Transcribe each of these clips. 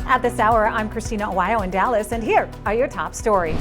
At this hour, I'm Christina Aguayo in Dallas, and here are your top stories.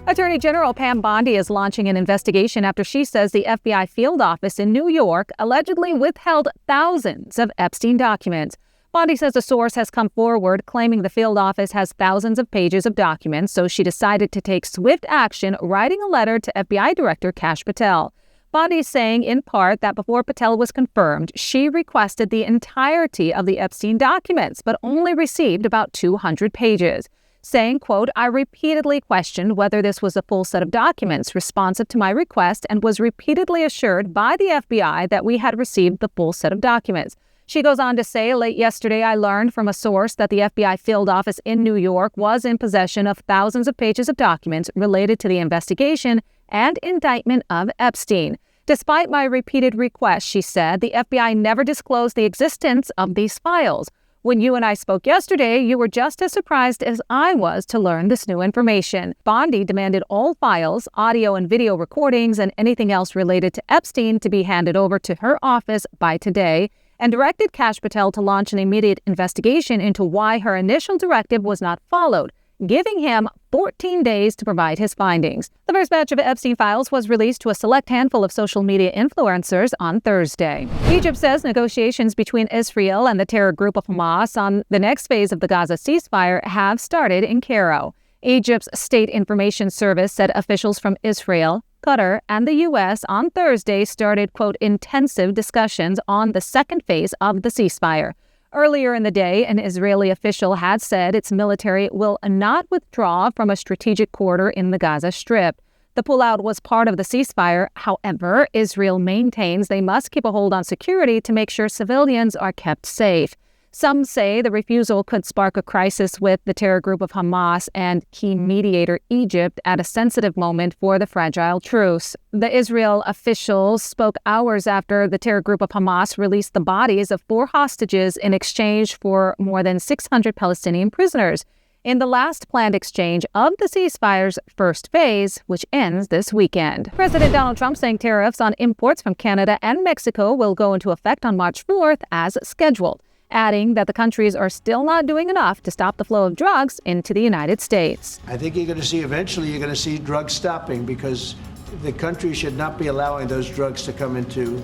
Attorney General Pam Bondi is launching an investigation after she says the FBI field office in New York allegedly withheld thousands of Epstein documents. Bondi says a source has come forward claiming the field office has thousands of pages of documents, so she decided to take swift action, writing a letter to FBI Director Kash Patel. Bondi is saying, in part, that before Patel was confirmed, she requested the entirety of the Epstein documents, but only received about 200 pages. Saying, quote, "I repeatedly questioned whether this was a full set of documents responsive to my request and was repeatedly assured by the FBI that we had received the full set of documents." She goes on to say, late yesterday, I learned from a source that the FBI field office in New York was in possession of thousands of pages of documents related to the investigation and indictment of Epstein. Despite my repeated requests, she said, the FBI never disclosed the existence of these files. When you and I spoke yesterday, you were just as surprised as I was to learn this new information. Bondi demanded all files, audio and video recordings, and anything else related to Epstein to be handed over to her office by today, and directed Kash Patel to launch an immediate investigation into why her initial directive was not followed, giving him 14 days to provide his findings. The first batch of Epstein files was released to a select handful of social media influencers on Thursday. Egypt says negotiations between Israel and the terror group of Hamas on the next phase of the Gaza ceasefire have started in Cairo. Egypt's State Information Service said officials from Israel, Qatar, and the U.S. on Thursday started, quote, intensive discussions on the second phase of the ceasefire. Earlier in the day, an Israeli official had said its military will not withdraw from a strategic corridor in the Gaza Strip. The pullout was part of the ceasefire. However, Israel maintains they must keep a hold on security to make sure civilians are kept safe. Some say the refusal could spark a crisis with the terror group of Hamas and key mediator Egypt at a sensitive moment for the fragile truce. The Israel officials spoke hours after the terror group of Hamas released the bodies of 4 hostages in exchange for more than 600 Palestinian prisoners in the last planned exchange of the ceasefire's first phase, which ends this weekend. President Donald Trump saying tariffs on imports from Canada and Mexico will go into effect on March 4th as scheduled, adding that the countries are still not doing enough to stop the flow of drugs into the United States. I think eventually you're going to see drugs stopping, because the country should not be allowing those drugs to come into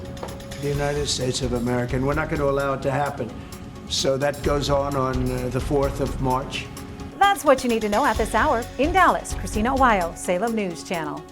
the United States of America, and we're not going to allow it to happen. So that goes on the 4th of March. That's what you need to know at this hour. In Dallas, Christina Aguayo, Salem News Channel.